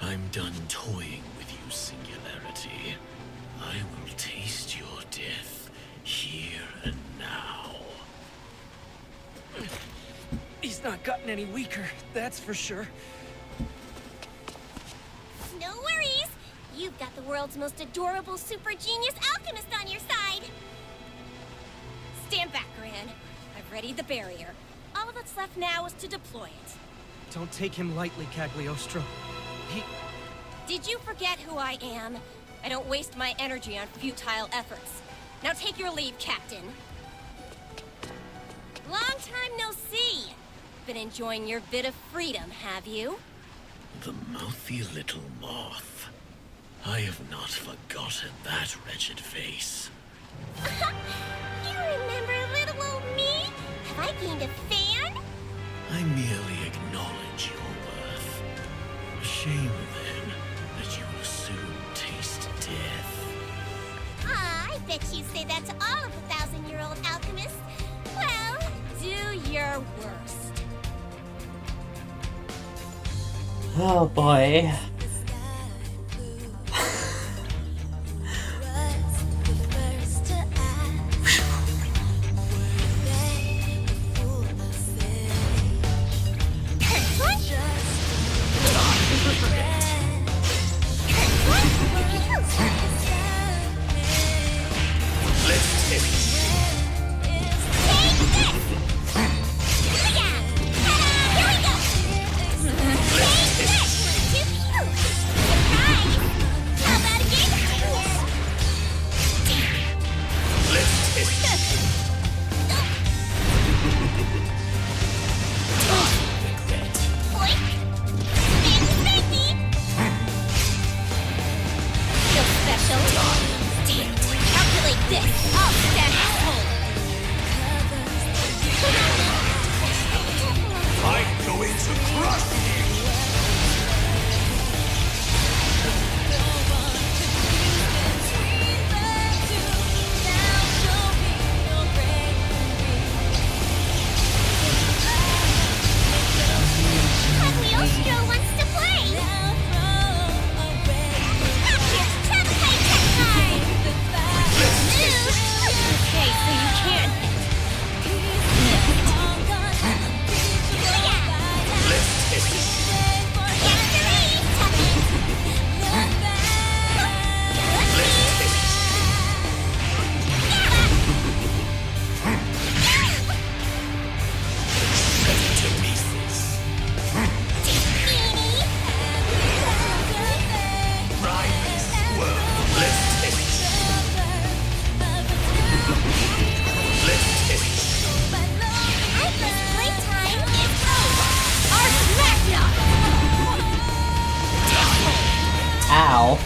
I'm done toying with you, Singularity. I will taste your death here and now. He's not gotten any weaker, that's for sure. No worries! You've got the world's most adorable super genius alchemist on your side! Stand back, Gran. I've readied the barrier. All that's left now is to deploy it. Don't take him lightly, Cagliostro. Did you forget who I am? I don't waste my energy on futile efforts. Now take your leave, Captain. Long time no see. Been enjoying your bit of freedom, have you? The mouthy little moth. I have not forgotten that wretched face. You remember little old me? Have I gained a fan? I merely acknowledge your worth. Shame, then, that you will soon taste death. Aw, I bet you say that to all of the 1,000-year-old alchemists. Well, do your worst. Oh boy. Ow.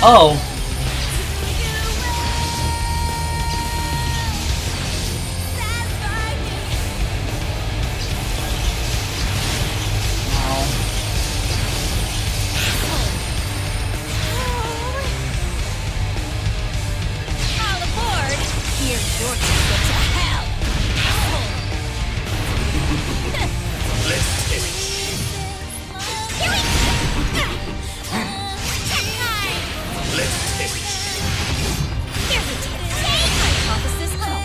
Oh. All aboard! Here's your ticket to hell! Let's finish. Here we go! Check time! Let's finish. Here's a tip. Hypothesis hull.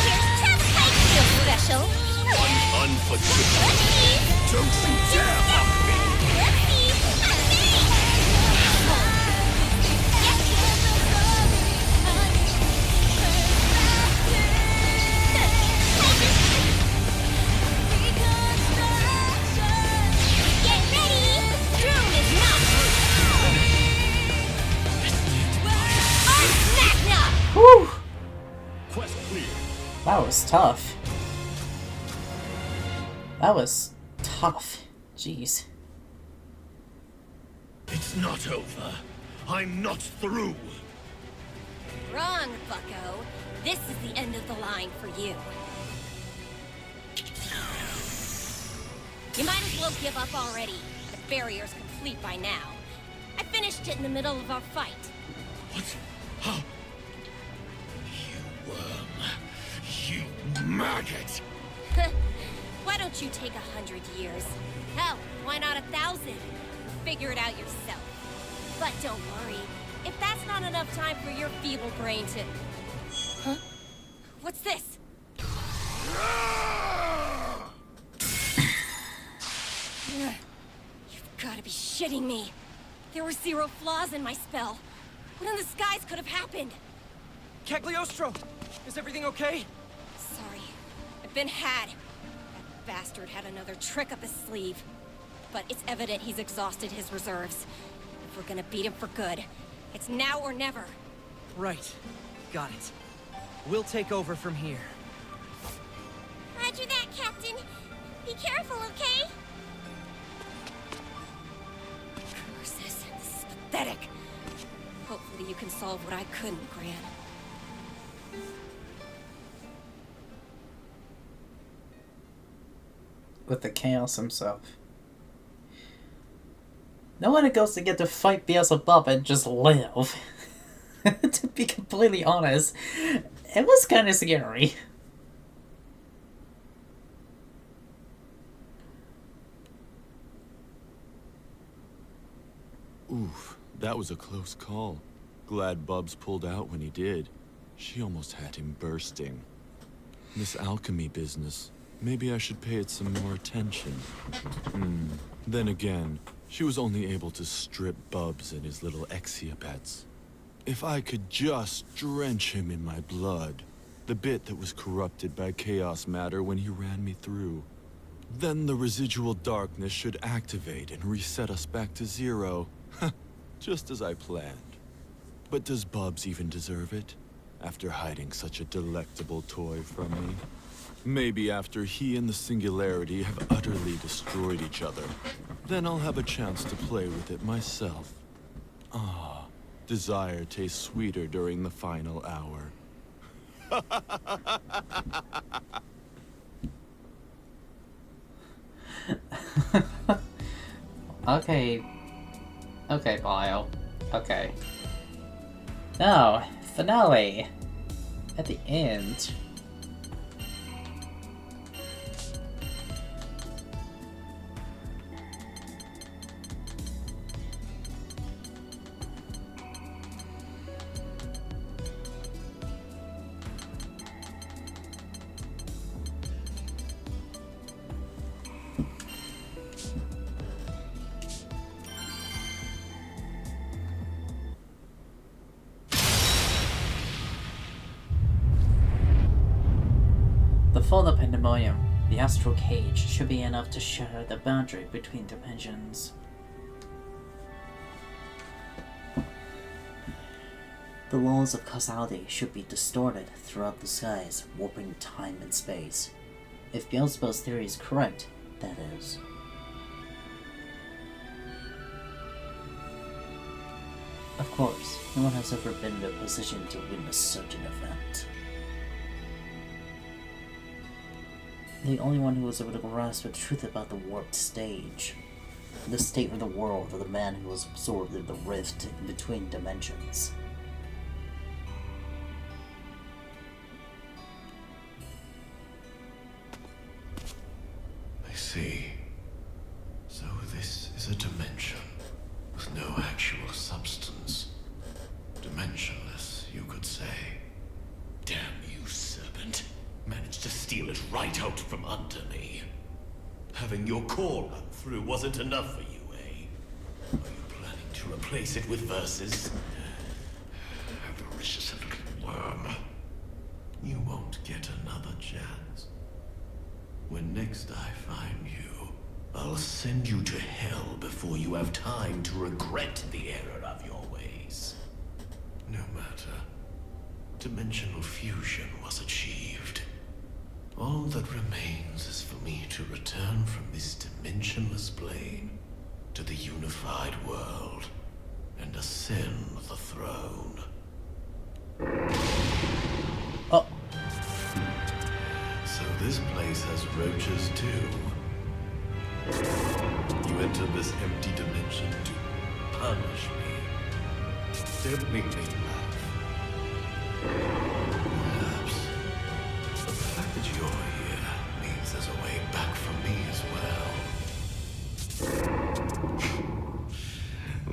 Here's trap pipe. Feel special. Unforgivable. Don't you dare mock me. Get ready! Room is not Arch Whew. Quest clear. That was tough. That was tough. Jeez. It's not over. I'm not through. Wrong, bucko. This is the end of the line for you. You might as well give up already. The barrier's complete by now. I finished it in the middle of our fight. What? How? You worm. You maggot! Why don't you take 100 years? Hell, why not 1,000? Figure it out yourself. But don't worry. If that's not enough time for your feeble brain to... Huh? What's this? You've got to be shitting me. There were 0 flaws in my spell. What in the skies could have happened? Cagliostro! Is everything okay? Sorry. I've been had. That bastard had another trick up his sleeve. But it's evident he's exhausted his reserves. If we're gonna beat him for good, it's now or never. Right. Got it. We'll take over from here. Roger that, Captain. Be careful, okay? Curses. This is pathetic. Hopefully you can solve what I couldn't, Gran. With the Chaos himself. No one goes to get to fight Beelzebub and just live. To be completely honest, it was kind of scary. Oof, that was a close call. Glad Bubs pulled out when he did. She almost had him bursting. This alchemy business, maybe I should pay it some more attention. Then again, she was only able to strip Bubs and his little Exiopets. If I could just drench him in my blood, the bit that was corrupted by chaos matter when he ran me through, then the residual darkness should activate and reset us back to 0. Just as I planned. But does Bubs even deserve it? After hiding such a delectable toy from me? Maybe after he and the Singularity have utterly destroyed each other. Then I'll have a chance to play with it myself. Ah, desire tastes sweeter during the final hour. Okay. Okay, Bio. Okay. Now, finale. At the end. The fall of Pandemonium, the astral cage, should be enough to shatter the boundary between dimensions. The laws of causality should be distorted throughout the skies, warping time and space. If Beelzebub's theory is correct, that is. Of course, no one has ever been in a position to witness such an event. The only one who was able to grasp the truth about the warped stage, the state of the world, of the man who was absorbed in the rift in between dimensions. I see. So this is a dimension with no actual substance. Dimensionless, you could say. Damn you, serpent. Managed to steal it right out from under me. Having your core run through wasn't enough for you, eh? Are you planning to replace it with verses? Avaricious little worm. You won't get another chance. When next I find you, I'll send you to hell before you have time to regret the error of your ways. No matter. Dimensional fusion was achieved. All that remains is for me to return from this dimensionless plane to the unified world and ascend the throne. roaches too. You entered this empty dimension to punish me. Don't make me laugh. Perhaps the fact that you're here means there's a way back for me as well.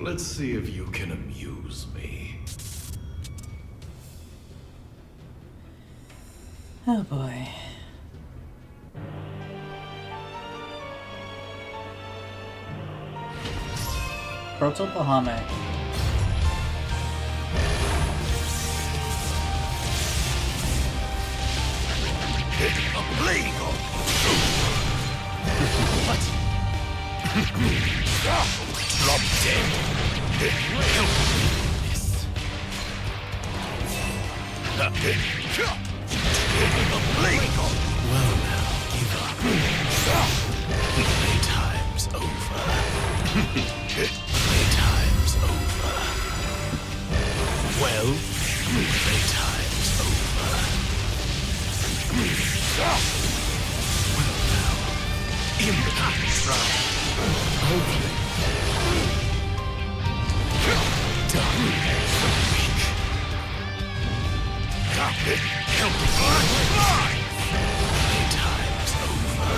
Let's see if you can amuse me. Oh boy. Proto Bahamut. What? Drop dead. Well now, give up. Playtime's over. Playtime's over. Well, playtime's over. Well now, impact round. Hopefully. Done. Weak. Help me. Playtime's over.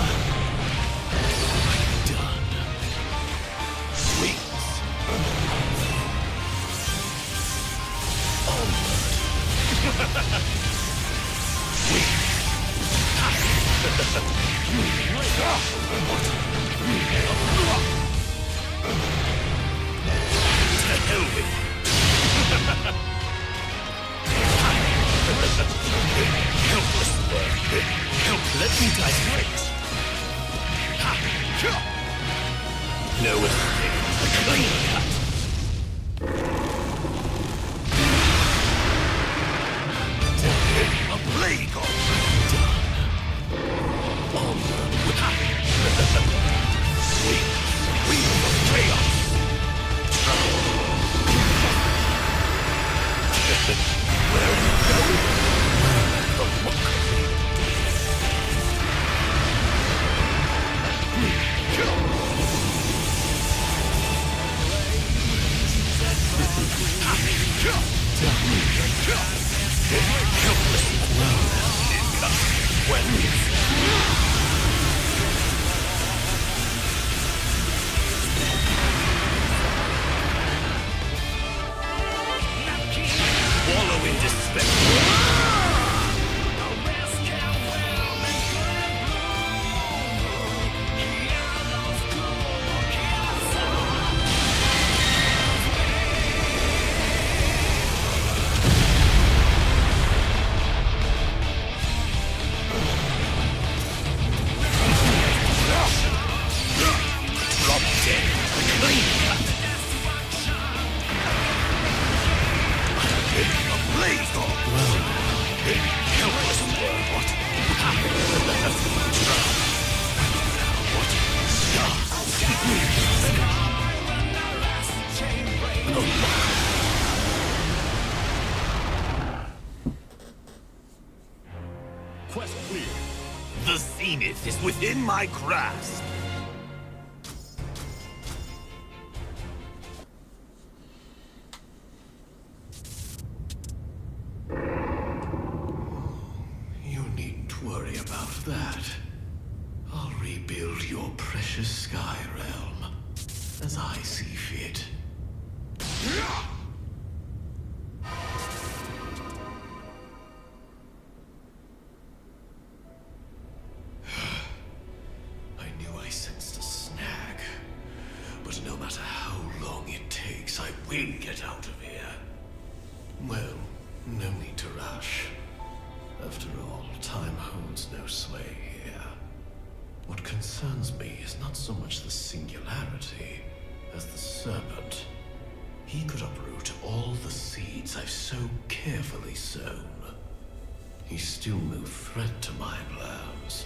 Done. Wings. Onward. Wings. To hell with you. Helpless work. Help, let me die straight. No escape. Clean cut. A plague on. Done. Onward with Wheels of chaos. Where are you going? What could helpless. Well, wallow in despair. Drop dead. Clean cut. A blaze on. Helpless world. What? Quest clear. The zenith is within my grasp. You needn't worry about that. I'll rebuild your precious sky realm as I see fit. I knew I sensed a snag, but no matter how long it takes, I will get out of here. Well, no need to rush. After all, time holds no sway here. What concerns me is not so much the singularity as the serpent. He could uproot all the seeds I've so carefully sown. He's still no threat to my plans,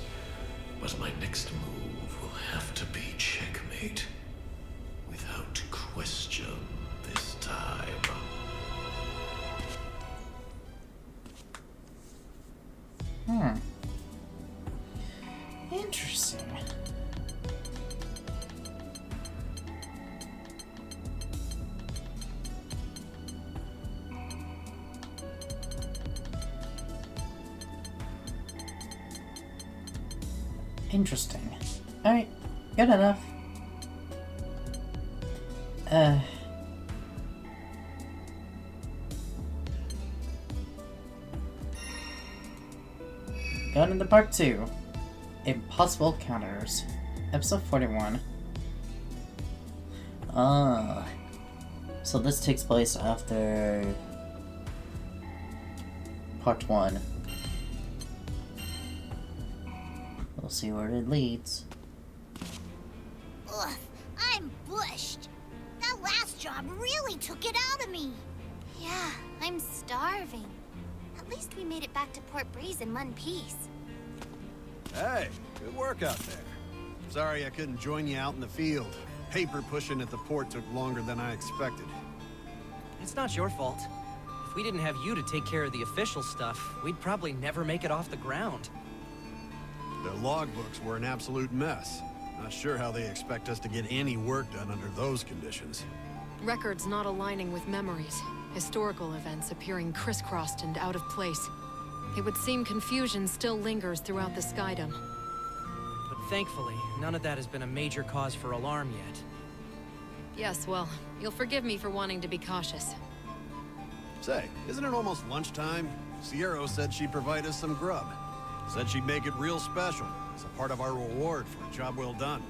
but my next move will have to be checkmate. Without question this time. Interesting. Alright, good enough. Going into part 2. Impossible Counters. Episode 41. So this takes place after part 1. We'll see where it leads. Ugh, I'm bushed. That last job really took it out of me. Yeah, I'm starving. At least we made it back to Port Breeze in one piece. Hey, good work out there. Sorry I couldn't join you out in the field. Paper pushing at the port took longer than I expected. It's not your fault. If we didn't have you to take care of the official stuff, we'd probably never make it off the ground. Their logbooks were an absolute mess. Not sure how they expect us to get any work done under those conditions. Records not aligning with memories. Historical events appearing crisscrossed and out of place. It would seem confusion still lingers throughout the Skydom. But thankfully, none of that has been a major cause for alarm yet. Yes, well, you'll forgive me for wanting to be cautious. Say, isn't it almost lunchtime? Sierra said she'd provide us some grub. Said she'd make it real special, as a part of our reward for a job well done.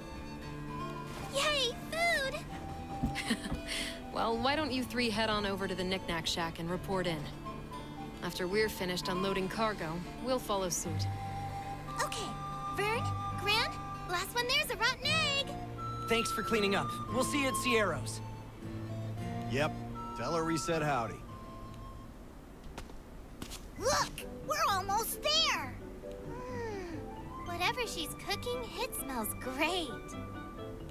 Yay, food! Well, why don't you three head on over to the Knick-Knack Shack and report in? After we're finished unloading cargo, we'll follow suit. Okay, Vern, Gran, last one there's a rotten egg! Thanks for cleaning up. We'll see you at Sierra's. Yep, tell her we said howdy. Look, we're almost there. Whatever she's cooking, it smells great.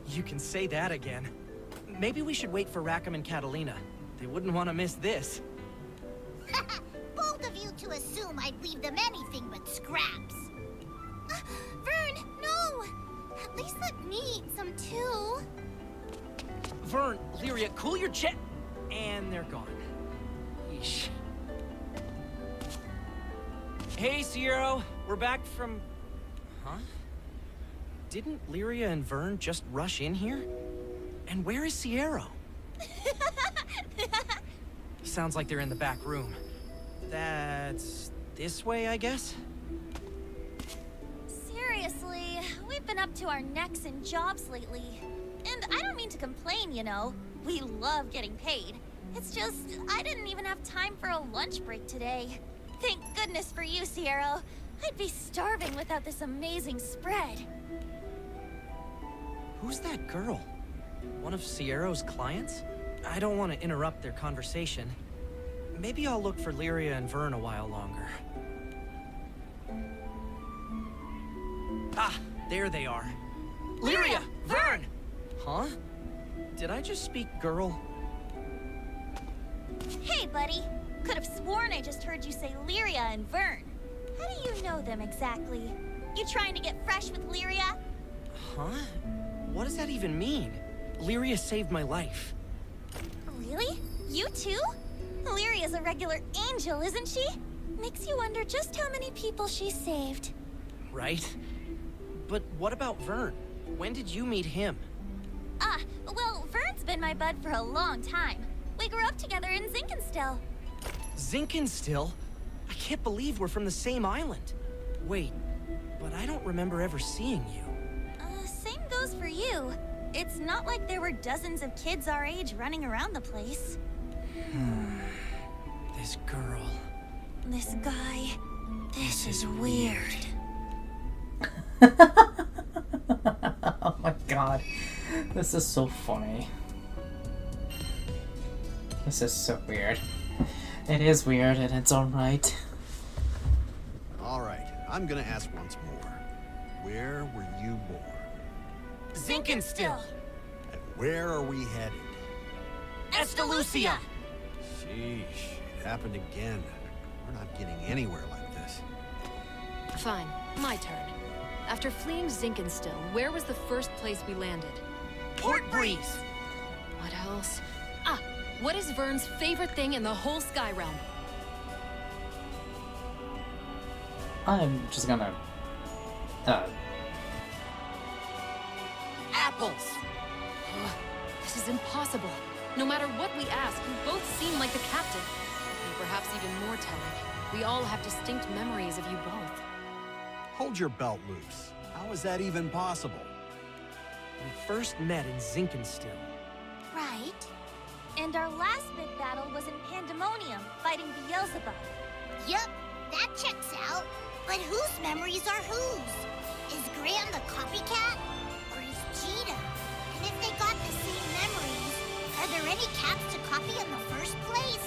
You can say that again. Maybe we should wait for Rackham and Catalina. They wouldn't want to miss this. Bold of you to assume I'd leave them anything but scraps. Vern, no! At least let me eat some too. Vern, Lyria, cool your jet! And they're gone. Yeesh. Hey, Sierra. We're back from... Huh? Didn't Lyria and Vern just rush in here? And where is Sierra? Sounds like they're in the back room. That's... this way, I guess? Seriously, we've been up to our necks in jobs lately. And I don't mean to complain, you know. We love getting paid. It's just, I didn't even have time for a lunch break today. Thank goodness for you, Sierra. I'd be starving without this amazing spread. Who's that girl? One of Sierra's clients? I don't want to interrupt their conversation. Maybe I'll look for Lyria and Vern a while longer. Ah, there they are. Lyria! Vern! Huh? Did I just speak girl? Hey, buddy. Could have sworn I just heard you say Lyria and Vern. How do you know them exactly? You trying to get fresh with Lyria? Huh? What does that even mean? Lyria saved my life. Really? You too? Lyria's a regular angel, isn't she? Makes you wonder just how many people she saved. Right? But what about Vern? When did you meet him? Well, Vern's been my bud for a long time. We grew up together in Zinkenstill. Zinkenstill? I can't believe we're from the same island. Wait, but I don't remember ever seeing you. Same goes for you. It's not like there were dozens of kids our age running around the place. This girl. This guy. This is weird. Oh my god. This is so funny. This is so weird. It is weird in its own right. Alright, I'm gonna ask once more. Where were you born? Zinkenstill! And where are we headed? Estalucia! Sheesh, it happened again. We're not getting anywhere like this. Fine, my turn. After fleeing Zinkenstill, where was the first place we landed? Port Breeze! What else? Ah, what is Vern's favorite thing in the whole Sky Realm? I'm just gonna apples! This is impossible. No matter what we ask, you both seem like the captain. And perhaps even more telling, we all have distinct memories of you both. Hold your belt loose. How is that even possible? We first met in Zinkenstill. Right. And our last big battle was in Pandemonium, fighting Beelzebub. Yup, that checks out. But whose memories are whose? Is Gran the copycat? Or is Cheetah? And if they got the same memories, are there any cats to copy in the first place?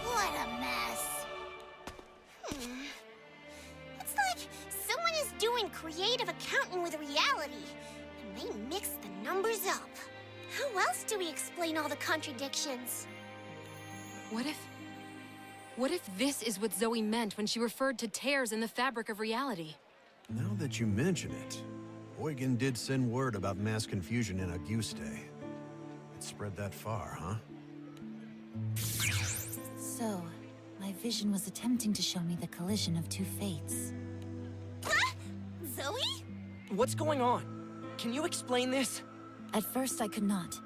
What a mess. It's like someone is doing creative accounting with reality, and they mix the numbers up. How else do we explain all the contradictions? What if this is what Zoe meant when she referred to tears in the fabric of reality? Now that you mention it, Eugen did send word about mass confusion in Auguste. It spread that far, huh? So, my vision was attempting to show me the collision of two fates. Huh? Zoe? What's going on? Can you explain this? At first I could not,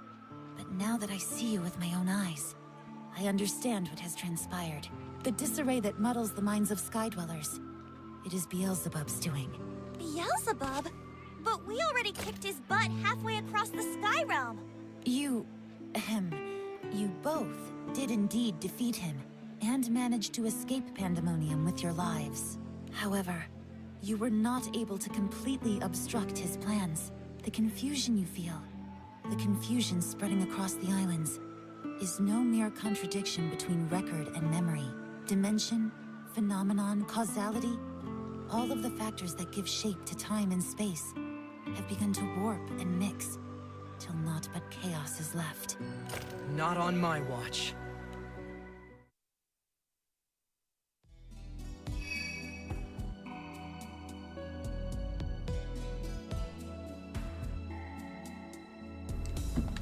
but now that I see you with my own eyes, I understand what has transpired. The disarray that muddles the minds of Skydwellers. It is Beelzebub's doing. Beelzebub? But we already kicked his butt halfway across the Sky Realm. You both did indeed defeat him, and managed to escape Pandemonium with your lives. However, you were not able to completely obstruct his plans. The confusion you feel, the confusion spreading across the islands, is no mere contradiction between record and memory. Dimension, phenomenon, causality, all of the factors that give shape to time and space have begun to warp and mix, till naught but chaos is left. Not on my watch.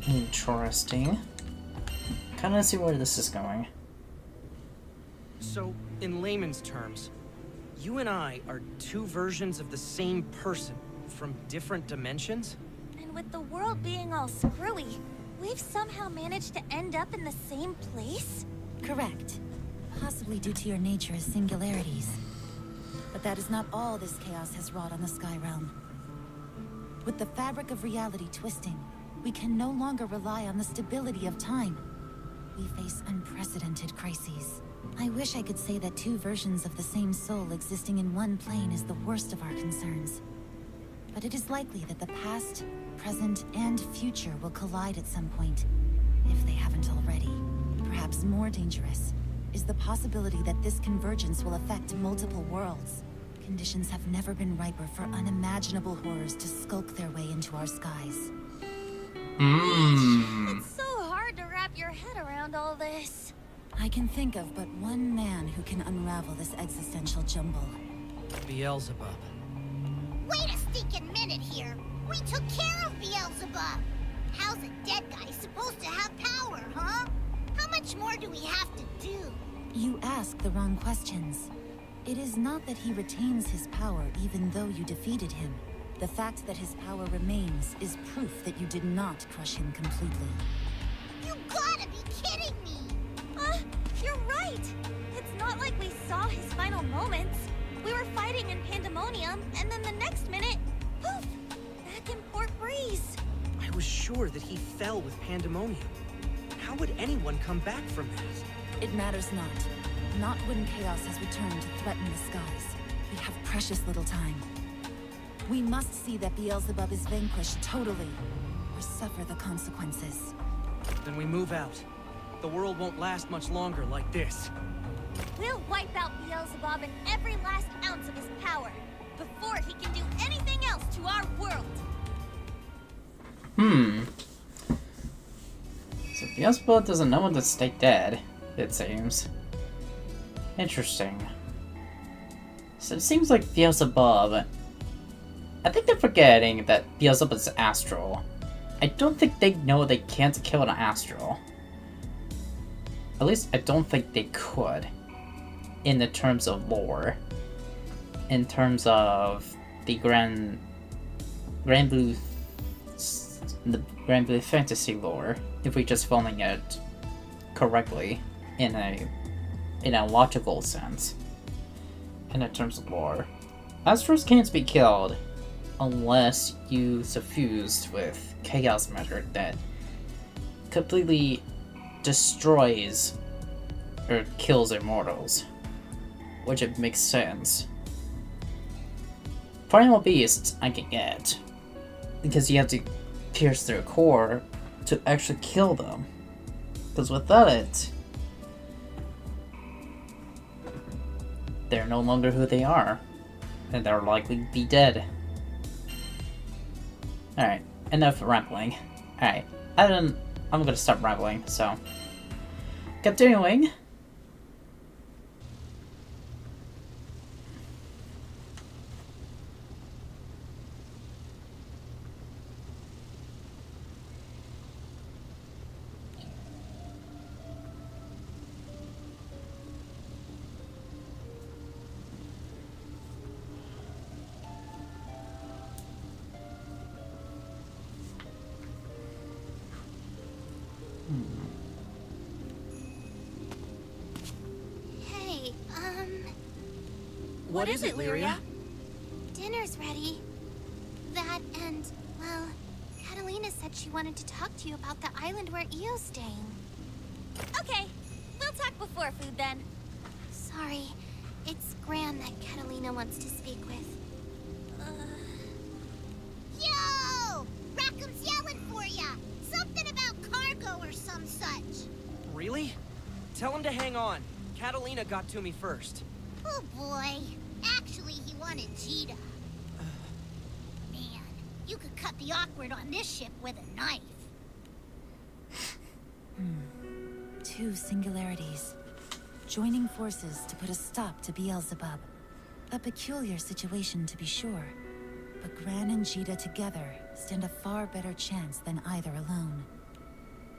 Interesting. Kinda see where this is going. So, in layman's terms, you and I are two versions of the same person from different dimensions? And with the world being all screwy, we've somehow managed to end up in the same place? Correct. Possibly due to your nature as singularities. But that is not all this chaos has wrought on the Sky Realm. With the fabric of reality twisting, we can no longer rely on the stability of time. We face unprecedented crises. I wish I could say that two versions of the same soul existing in one plane is the worst of our concerns. But it is likely that the past, present, and future will collide at some point, if they haven't already. Perhaps more dangerous is the possibility that this convergence will affect multiple worlds. Conditions have never been riper for unimaginable horrors to skulk their way into our skies. It's so hard to wrap your head around all this. I can think of but one man who can unravel this existential jumble. Beelzebub. Wait a stinking minute here. We took care of Beelzebub. How's a dead guy supposed to have power, huh? How much more do we have to do? You ask the wrong questions. It is not that he retains his power even though you defeated him. The fact that his power remains is proof that you did not crush him completely. You gotta be kidding me! You're right! It's not like we saw his final moments. We were fighting in Pandemonium, and then the next minute, poof! Back in Port Breeze. I was sure that he fell with Pandemonium. How would anyone come back from that? It matters not. Not when chaos has returned to threaten the skies. We have precious little time. We must see that Beelzebub is vanquished totally, or suffer the consequences. Then we move out. The world won't last much longer like this. We'll wipe out Beelzebub and every last ounce of his power, before he can do anything else to our world. So Beelzebub doesn't know when to stay dead, it seems. Interesting. So it seems like Beelzebub... I think they're forgetting that Beelzebub is astral. I don't think they know they can't kill an astral. At least I don't think they could. In the terms of lore. In terms of the Granblue the Granblue Fantasy lore, if we just following it correctly in a logical sense. And in terms of lore, Astros can't be killed unless you suffused with chaos matter that completely destroys or kills immortals, which it makes sense. Primal beasts I can get, because you have to pierce their core to actually kill them, because without it, they're no longer who they are, and they're likely to be dead. Alright, enough rambling. Alright, I'm gonna stop rambling, so... Continuing. Hey, What is it, Lyria? dinner's ready. That and, well, Catalina said she wanted to talk to you about the island where Io's staying. Okay, we'll talk before food then. Sorry, it's Gran that Catalina wants to speak with. Yo! Rackham's yelling for ya! Something about cargo or some such. Really? Tell him to hang on. Catalina got to me first. Oh boy. Actually, he wanted Cheetah. Man, you could cut the awkward on this ship with a knife. Two singularities. Joining forces to put a stop to Beelzebub. A peculiar situation to be sure. But Gran and Cheetah together stand a far better chance than either alone.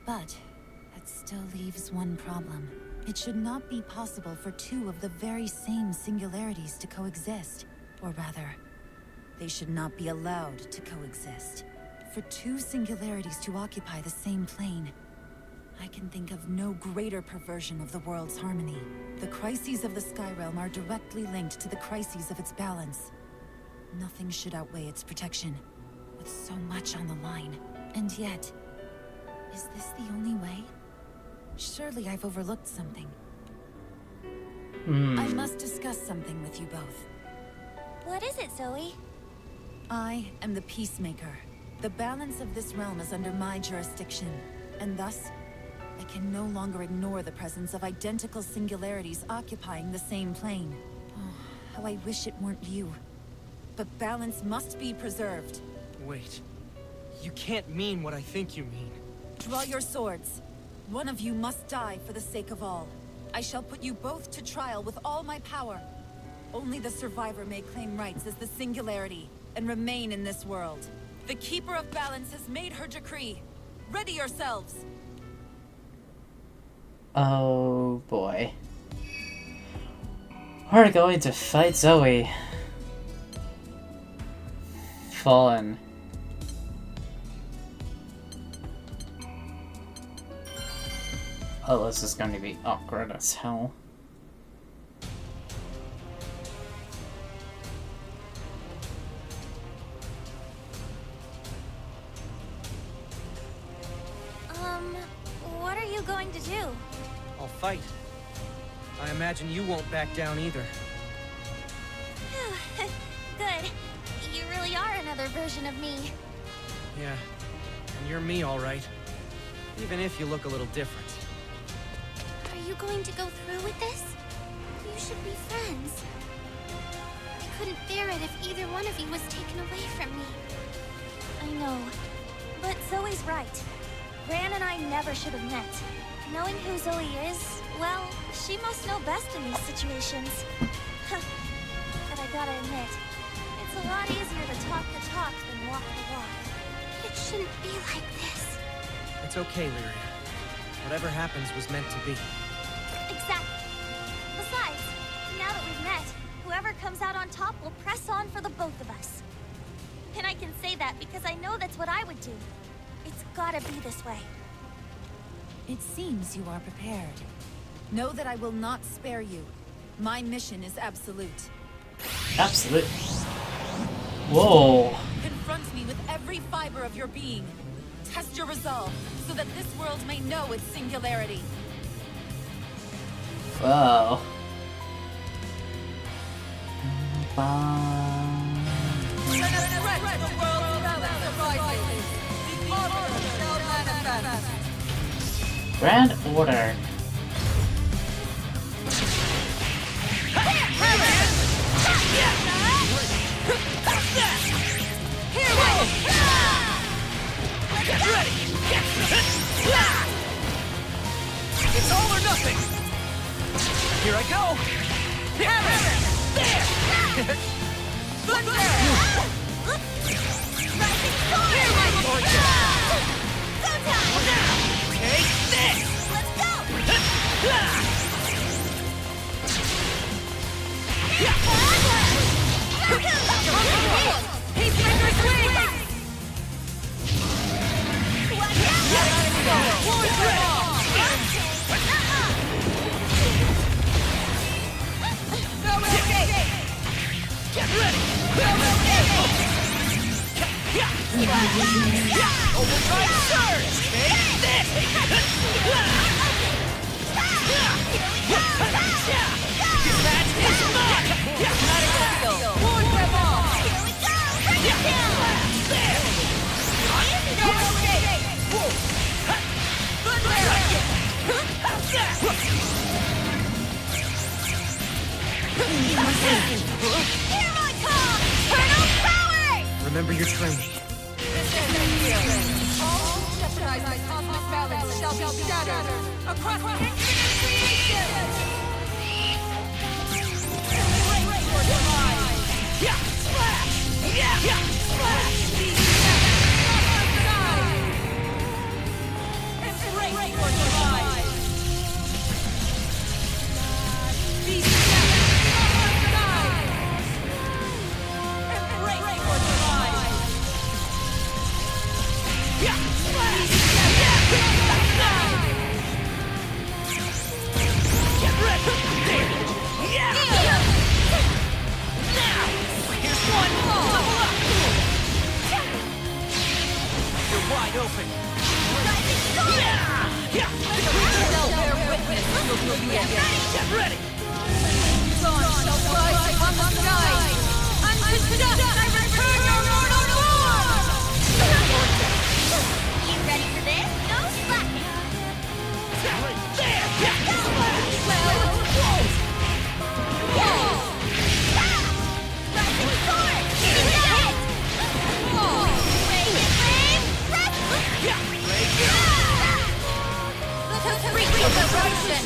But that still leaves one problem. It should not be possible for two of the very same singularities to coexist. Or rather, they should not be allowed to coexist. For two singularities to occupy the same plane, I can think of no greater perversion of the world's harmony. The crises of the Sky Realm are directly linked to the crises of its balance. Nothing should outweigh its protection, with so much on the line. And yet, is this the only way? Surely I've overlooked something. I must discuss something with you both. What is it, Zoe? I am the Peacemaker. The balance of this realm is under my jurisdiction, and thus, I can no longer ignore the presence of identical singularities occupying the same plane. Oh, how I wish it weren't you. But balance must be preserved. Wait. You can't mean what I think you mean. Draw your swords. One of you must die for the sake of all. I shall put you both to trial with all my power. Only the survivor may claim rights as the singularity and remain in this world. The Keeper of Balance has made her decree. Ready yourselves! Oh boy. We're going to fight Zoe. Fallen. Oh, this is going to be awkward as hell. What are you going to do? I'll fight. I imagine you won't back down either. Good. You really are another version of me. Yeah. And you're me, all right. Even if you look a little different. Are you going to go through with this? You should be friends. I couldn't bear it if either one of you was taken away from me. I know. But Zoe's right. Gran and I never should have met. Knowing who Zoe is, well, she must know best in these situations. But I gotta admit, it's a lot easier to talk the talk than walk the walk. It shouldn't be like this. It's okay, Lyria. Whatever happens was meant to be. Exactly. Besides, now that we've met, whoever comes out on top will press on for the both of us. And I can say that because I know that's what I would do. gotta be this way. It seems you are prepared. Know that I will not spare you. My mission is absolute. Absolute. Whoa. Confront me with every fiber of your being. Test your resolve, so that this world may know its singularity. Wow. Grand Order. Get ready! It's all or nothing! Here I go! Hammer! There! Thunder! Here my Take this! Let's go! Peacemaker's wings! Get ready! Overdrive surge! Take this! That is mine! One grab off! Here we go! Bring it down! There! Here I come! Eternal power! Remember your training. All jeopardized by cosmic balance shall be shattered across infinite creation! Break your demise! Yeah! Splash! Yeah! Yeah! Splash! Break your demise! Wide open. Get ready. Dawn shall rise upon the sky. Unto dust I return your mortal form. You ready for this? No slacking! There. Rising sword! Hitting it! Radiant wave! Celebration!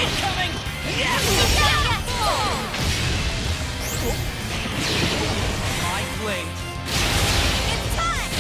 Incoming! My blade. It's time!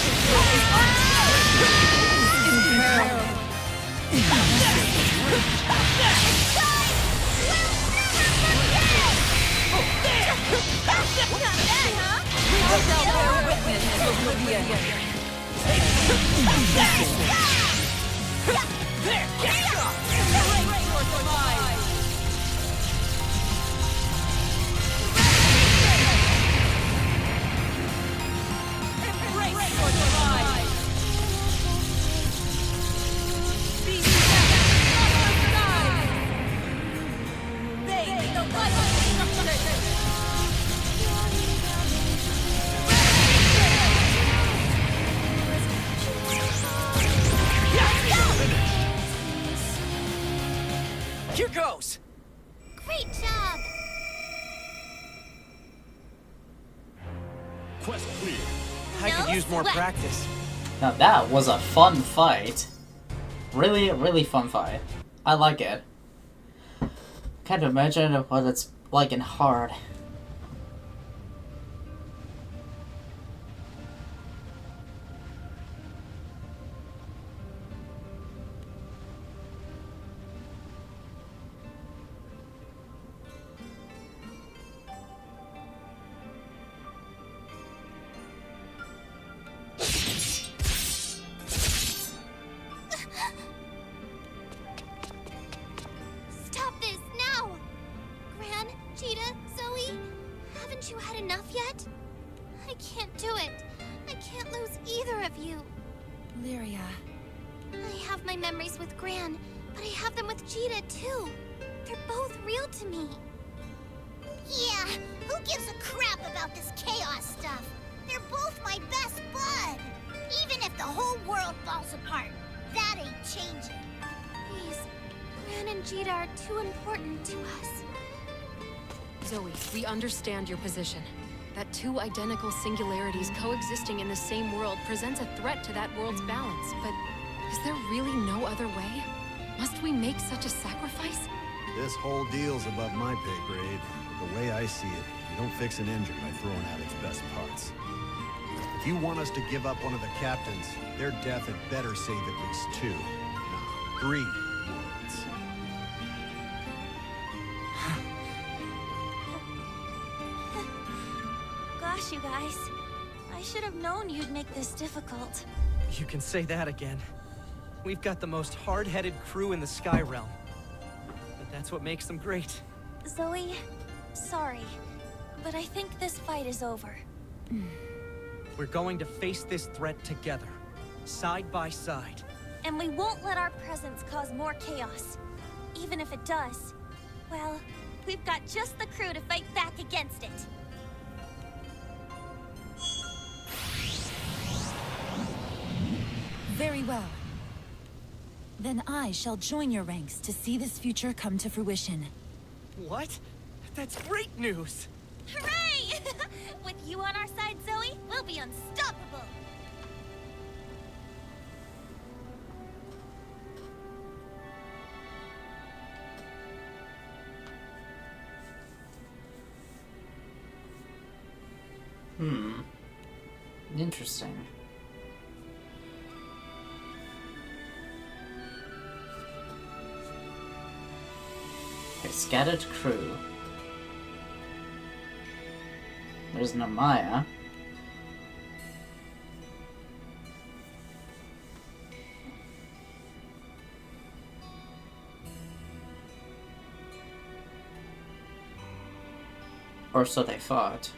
Here goes! Great job! Quest clear. I could No use more sweat. practice. Now that was a fun fight. Really, really fun fight. I like it. Can't imagine what it's like in hard. Cheetah, Zoe, haven't you had enough yet? I can't do it. I can't lose either of you. Lyria. I have my memories with Gran, but I have them with Cheetah too. They're both real to me. Yeah, who gives a crap about this chaos stuff? They're both my best bud. Even if the whole world falls apart, that ain't changing. Please, Gran and Cheetah are too important to us. Zoe, we understand your position. That two identical singularities coexisting in the same world presents a threat to that world's balance, but is there really no other way? Must we make such a sacrifice? This whole deal's above my pay grade. But the way I see it, you don't fix an engine by throwing out its best parts. If you want us to give up one of the captains, their death had better save at least 2. No, 3 worlds. Gosh, you guys. I should have known you'd make this difficult. You can say that again. We've got the most hard-headed crew in the Sky Realm. But that's what makes them great. Zoe, sorry, but I think this fight is over. We're going to face this threat together, side by side. And we won't let our presence cause more chaos. Even if it does, well, we've got just the crew to fight back against it. Very well. Then I shall join your ranks to see this future come to fruition. What? That's great news! Hooray! With you on our side, Zoe, we'll be unstoppable. Interesting. A scattered crew. There's Namaya. Or so they thought.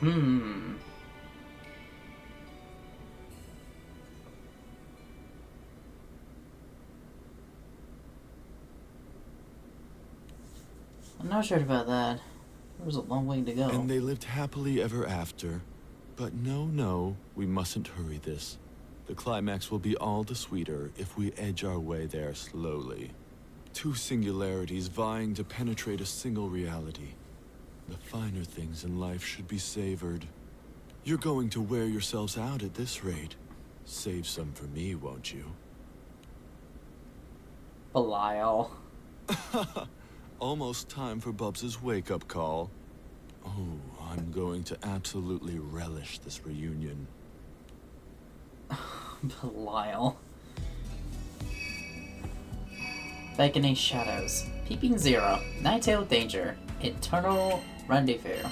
I'm not sure about that. There's a long way to go. And they lived happily ever after. But no, we mustn't hurry this. The climax will be all the sweeter if we edge our way there slowly. 2 singularities vying to penetrate a single reality. The finer things in life should be savored. You're going to wear yourselves out at this rate. Save some for me, won't you? Belial. Almost time for Bubs' wake-up call. Oh, I'm going to absolutely relish this reunion. Belial. Beckoning Shadows. Peeping Zero. Nine-Tailed Danger. Eternal Rendezvous.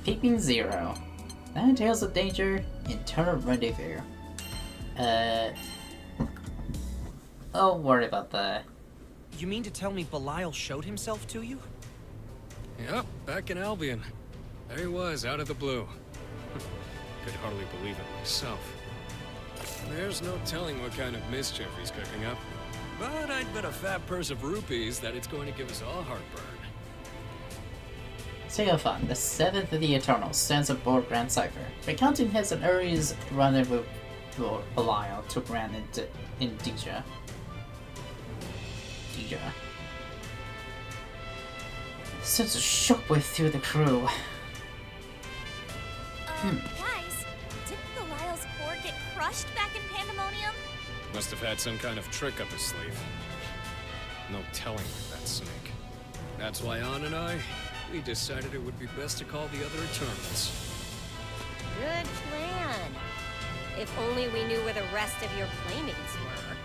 Peeping Zero. 9 Tails of Danger. Eternal Rendezvous. Don't worry about that. You mean to tell me Belial showed himself to you? Yep, back in Albion. There he was, out of the blue. Could hardly believe it myself. There's no telling what kind of mischief he's cooking up. But I'd bet a fat purse of rupees that it's going to give us all heartburn. Seophon, the 7th of the Eternals, stands aboard Grand Cipher, recounting his and Uri's rendezvous with Belial to Grand in Deja. Sends a shockwave through the crew. Guys, didn't Belial's core get crushed back in Pandemonium? Must have had some kind of trick up his sleeve. No telling with that snake. That's why Ann and I, we decided it would be best to call the other Eternals. Good plan. If only we knew where the rest of your playmates were.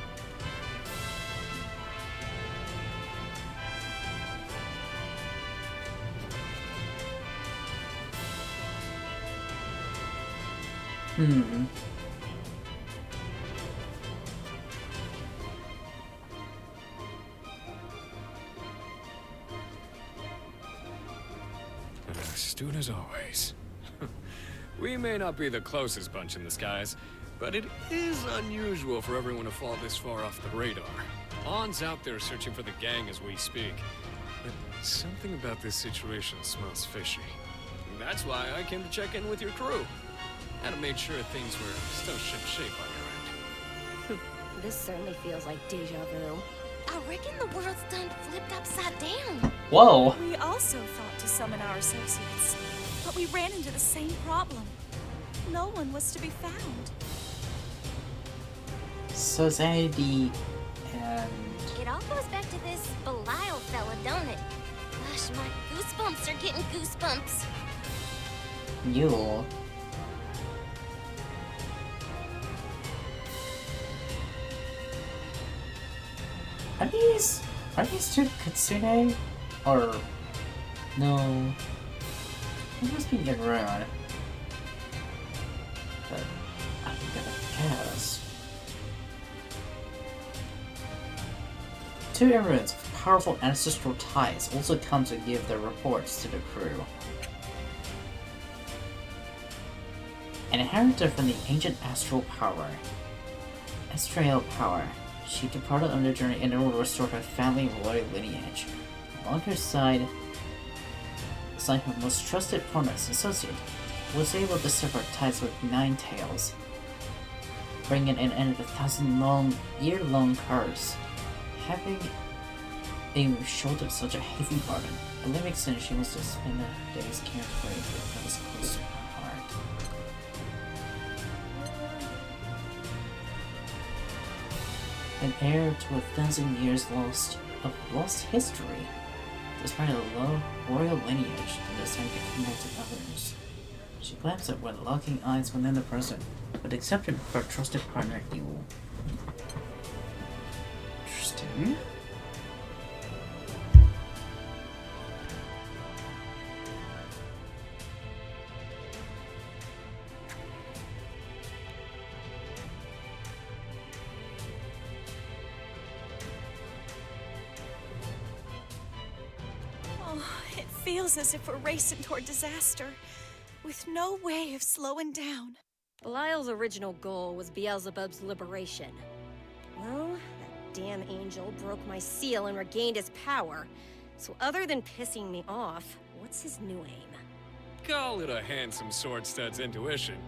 astute as always. We may not be the closest bunch in the skies, but it is unusual for everyone to fall this far off the radar. On's out there searching for the gang as we speak. But something about this situation smells fishy. That's why I came to check in with your crew. Had to make sure things were still shipshape on your end. This certainly feels like deja vu. I reckon the world's done flipped upside down. Whoa! We also thought to summon our associates, but we ran into the same problem. No one was to be found. Society and... It all goes back to this Belial fella, don't it? Gosh, my goosebumps are getting goosebumps. Mule. Are these two Kitsune? Or... No... It must be Yaron. But... I'm gonna guess... Two Yaroons with powerful ancestral ties also come to give their reports to the crew. An inheritor from the ancient astral power. Astral power. She departed on the journey in order to restore her family royal lineage. Along her side, her most trusted partners associate, was able to sever ties with Nine Tails, bringing an end to the 1,000-year-long curse. Having a shouldered such a heavy burden, a living extent she wants to spend her days caring for it that was close to her heart. An heir to 1,000 years of lost history, despite a low royal lineage and decided to connect to others. She glanced at with locking eyes within the present, but accepted her trusted partner, Youre. Interesting. It feels as if we're racing toward disaster, with no way of slowing down. Belial's original goal was Beelzebub's liberation. Well, that damn angel broke my seal and regained his power. So other than pissing me off, what's his new aim? Call it a handsome sword stud's intuition,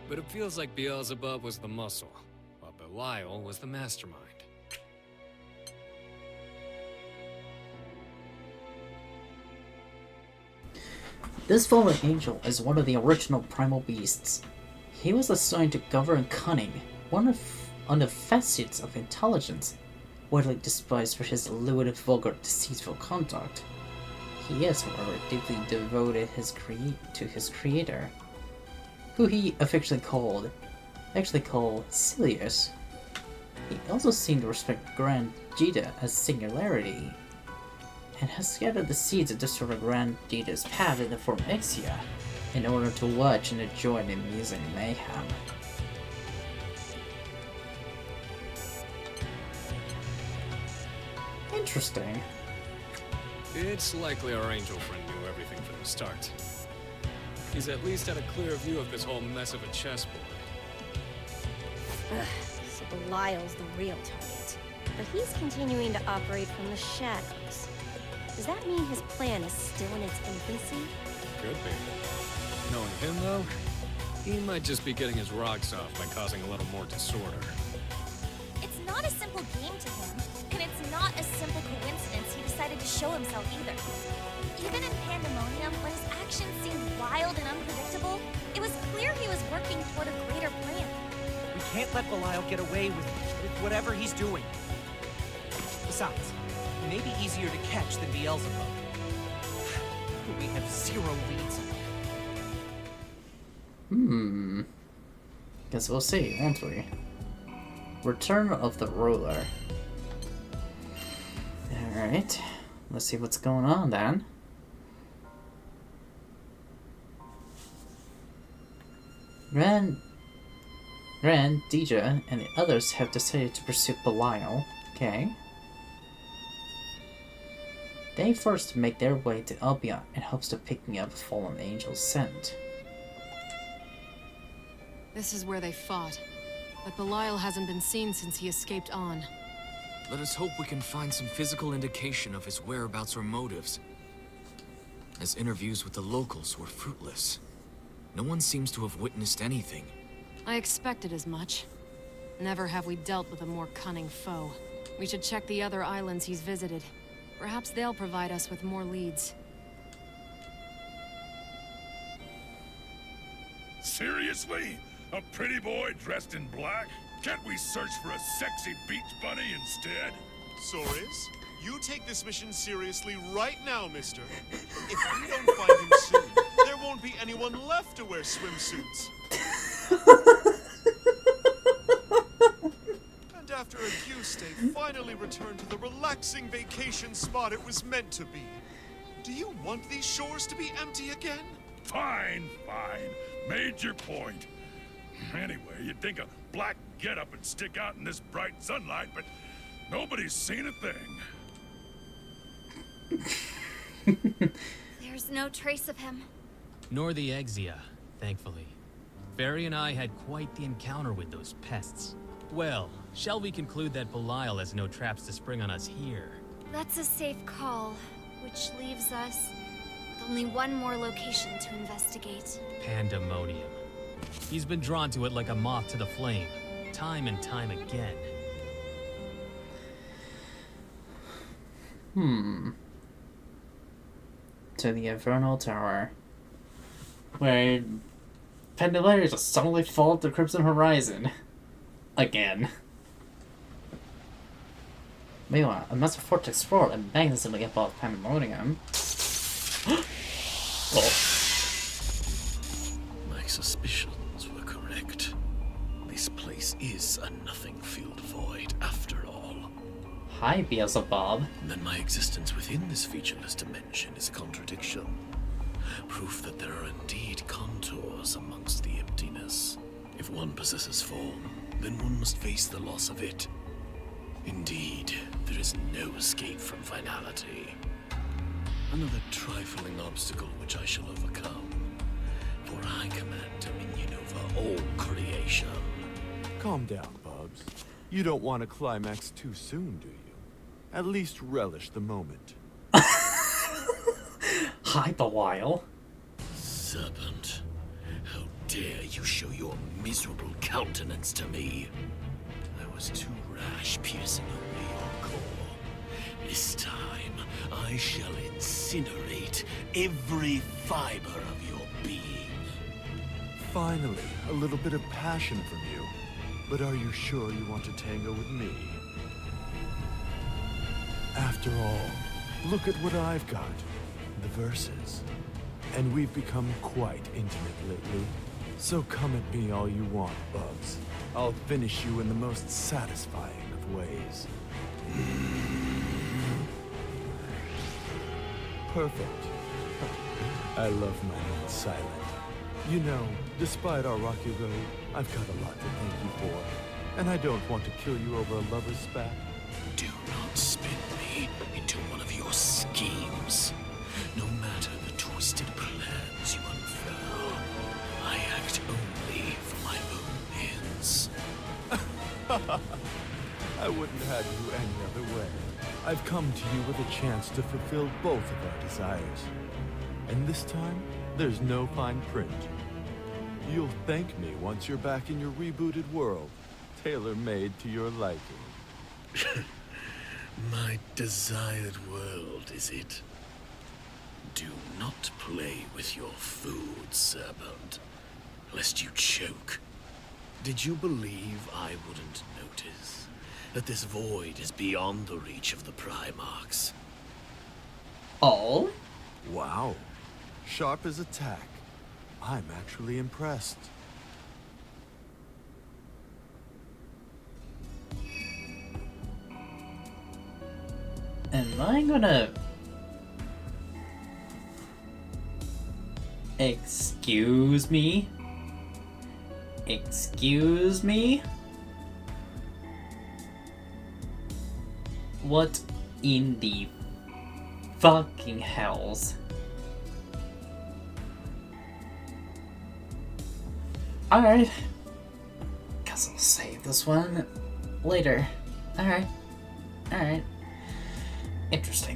but it feels like Beelzebub was the muscle, while Belial was the mastermind. This fallen angel is one of the original primal beasts. He was assigned to govern cunning, one of the facets of intelligence, widely despised for his lewd, vulgar, deceitful conduct. He is, however, deeply devoted to his creator, who he affectionately called Silius. He also seemed to respect Grand Jita as singularity, and has scattered the seeds of distorted Grand Jita's path in the form Ixia, in order to watch and enjoy the amusing mayhem. Interesting. It's likely our angel friend knew everything from the start. He's at least had a clear view of this whole mess of a chessboard. So Belial's the real target. But he's continuing to operate from the shadows. Does that mean his plan is still in its infancy? Could be. Knowing him, though, he might just be getting his rocks off by causing a little more disorder. It's not a simple game to him, and it's not a simple coincidence he decided to show himself either. Even in Pandemonium, when his actions seemed wild and unpredictable, it was clear he was working toward a greater plan. We can't let Belial get away with whatever he's doing. Besides, he may be easier to catch than Beelzebub. We have zero leads. Guess we'll see, won't we? Return of the Ruler. Alright, let's see what's going on then. Ran, Dija, and the others have decided to pursue Belial. Okay. They first make their way to Albion in hopes of picking up a fallen angel's scent. This is where they fought, but Belial hasn't been seen since he escaped on. Let us hope we can find some physical indication of his whereabouts or motives, as interviews with the locals were fruitless. No one seems to have witnessed anything. I expected as much. Never have we dealt with a more cunning foe. We should check the other islands he's visited. Perhaps they'll provide us with more leads. Seriously? A pretty boy dressed in black? Can't we search for a sexy beach bunny instead? Soris, you take this mission seriously right now, mister. If we don't find him soon, there won't be anyone left to wear swimsuits. And after a goose day finally returned to the relaxing vacation spot it was meant to be, do you want these shores to be empty again? Fine, fine. Made your point. Anyway, you'd think a black getup would stick out in this bright sunlight, but nobody's seen a thing. There's no trace of him. Nor the Exia, thankfully. Barry and I had quite the encounter with those pests. Well, shall we conclude that Belial has no traps to spring on us here? That's a safe call, which leaves us with only one more location to investigate. Pandemonium. He's been drawn to it like a moth to the flame, time and time again. To the Infernal Tower, where Pandemonium just suddenly fall to Crimson Horizon. Again. Meanwhile, a massive fort to explore and magnificently above Pandemonium. Oh. My suspicions were correct. This place is a nothing-filled void, after all. Hi, Beelzebub. Then my existence within this featureless dimension is a contradiction. Proof that there are indeed contours amongst the emptiness. If one possesses form, then one must face the loss of it. Indeed, there is no escape from finality. Another trifling obstacle which I shall overcome. For I command dominion over all creation. Calm down, Bubs. You don't want to climax too soon, do you? At least relish the moment. Hi, Belial. Serpent, how dare you show your miserable countenance to me? I was too rash piercing away your core. This time, I shall incinerate every fiber of your being. Finally, a little bit of passion from you. But are you sure you want to tango with me? After all, look at what I've got. The verses. And we've become quite intimate lately. So come at me all you want, Bubs. I'll finish you in the most satisfying of ways. Perfect. I love my own silent. You know, despite our rocky road, I've got a lot to thank you for. And I don't want to kill you over a lover's spat. Do not spin me into one of your schemes. No matter the twisted plans you unfurl, I act only for my own ends. I wouldn't have you any other way. I've come to you with a chance to fulfill both of our desires. And this time, there's no fine print. You'll thank me once you're back in your rebooted world, tailor-made to your liking. My desired world, is it? Do not play with your food, Serpent, lest you choke. Did you believe I wouldn't notice that this void is beyond the reach of the Primarchs? Oh? Wow. Sharp as a tack. I'm actually impressed. Am I gonna... Excuse me? Excuse me? What in the fucking hells. Alright. Guess I'll save this one later. Alright. Alright. Interesting.